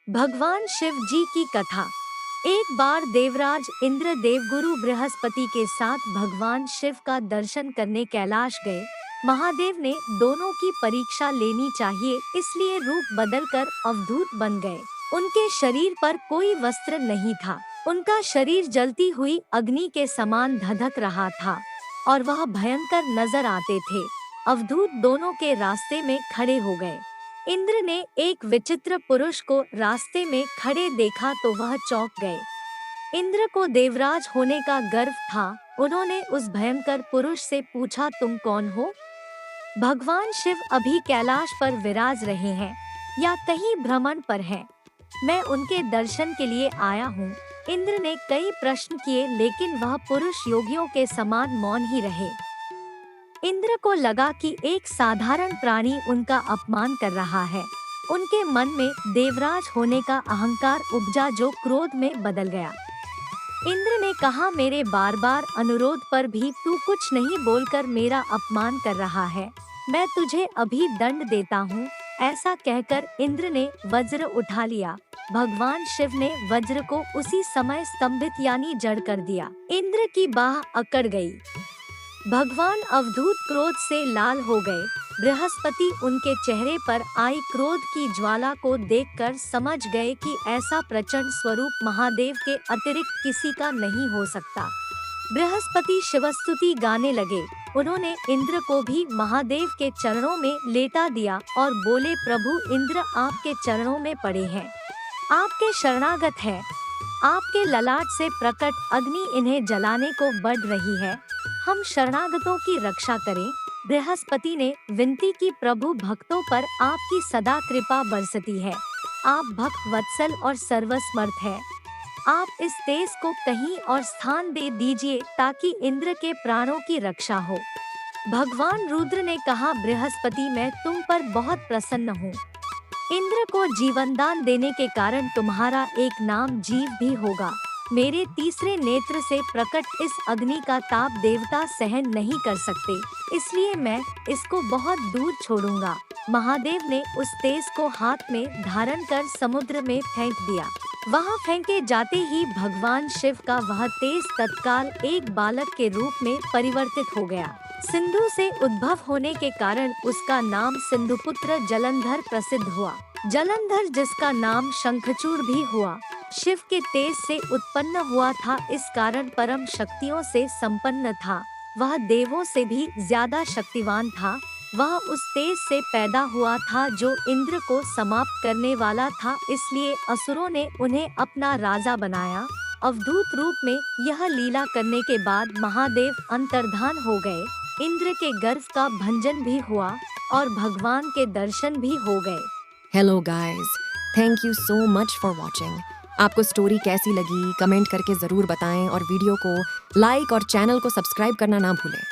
भगवान शिव जी की कथा। एक बार देवराज इंद्र देवगुरु बृहस्पति के साथ भगवान शिव का दर्शन करने कैलाश गए। महादेव ने दोनों की परीक्षा लेनी चाहिए, इसलिए रूप बदलकर अवधूत बन गए। उनके शरीर पर कोई वस्त्र नहीं था। उनका शरीर जलती हुई अग्नि के समान धधक रहा था और वह भयंकर नजर आते थे। अवधूत दोनों के रास्ते में खड़े हो गए। इंद्र ने एक विचित्र पुरुष को रास्ते में खड़े देखा तो वह चौंक गए। इंद्र को देवराज होने का गर्व था। उन्होंने उस भयंकर पुरुष से पूछा, तुम कौन हो? भगवान शिव अभी कैलाश पर विराज रहे हैं या कहीं भ्रमण पर हैं? मैं उनके दर्शन के लिए आया हूँ। इंद्र ने कई प्रश्न किए, लेकिन वह पुरुष योगियों के समान मौन ही रहे। इंद्र को लगा कि एक साधारण प्राणी उनका अपमान कर रहा है। उनके मन में देवराज होने का अहंकार उपजा, जो क्रोध में बदल गया। इंद्र ने कहा, मेरे बार बार अनुरोध पर भी तू कुछ नहीं बोलकर मेरा अपमान कर रहा है। मैं तुझे अभी दंड देता हूँ। ऐसा कहकर इंद्र ने वज्र उठा लिया। भगवान शिव ने वज्र को उसी समय स्तंभित यानी जड़ कर दिया। इंद्र की बाह अकड़ गई। भगवान अवधूत क्रोध से लाल हो गए। बृहस्पति उनके चेहरे पर आई क्रोध की ज्वाला को देखकर समझ गए कि ऐसा प्रचंड स्वरूप महादेव के अतिरिक्त किसी का नहीं हो सकता। बृहस्पति शिवस्तुति गाने लगे। उन्होंने इंद्र को भी महादेव के चरणों में लेटा दिया और बोले, प्रभु इंद्र आपके चरणों में पड़े हैं, आपके शरणागत हैं। आपके ललाट से प्रकट अग्नि इन्हें जलाने को बढ़ रही है। हम शरणागतों की रक्षा करें। बृहस्पति ने विनती की, प्रभु भक्तों पर आपकी सदा कृपा बरसती है। आप भक्त वत्सल और सर्वसमर्थ है। आप इस तेज को कहीं और स्थान दे दीजिए ताकि इंद्र के प्राणों की रक्षा हो। भगवान रुद्र ने कहा, बृहस्पति मैं तुम पर बहुत प्रसन्न हूँ। इंद्र को जीवनदान देने के कारण तुम्हारा एक नाम जीव भी होगा। मेरे तीसरे नेत्र से प्रकट इस अग्नि का ताप देवता सहन नहीं कर सकते, इसलिए मैं इसको बहुत दूर छोड़ूंगा। महादेव ने उस तेज को हाथ में धारण कर समुद्र में फेंक दिया। वहां फेंके जाते ही भगवान शिव का वह तेज तत्काल एक बालक के रूप में परिवर्तित हो गया। सिंधु से उद्भव होने के कारण उसका नाम सिंधुपुत्र जलंधर प्रसिद्ध हुआ। जलंधर जिसका नाम शंखचूड़ भी हुआ, शिव के तेज से उत्पन्न हुआ था। इस कारण परम शक्तियों से संपन्न था। वह देवों से भी ज्यादा शक्तिवान था। वह उस तेज से पैदा हुआ था जो इंद्र को समाप्त करने वाला था, इसलिए असुरों ने उन्हें अपना राजा बनाया। अवधूत रूप में यह लीला करने के बाद महादेव अंतर्धान हो गए। इंद्र के गर्व का भंजन भी हुआ और भगवान के दर्शन भी हो गए। Hello guys, thank you so much for watching. आपको स्टोरी कैसी लगी कमेंट करके ज़रूर बताएं और वीडियो को लाइक और चैनल को सब्सक्राइब करना ना भूलें।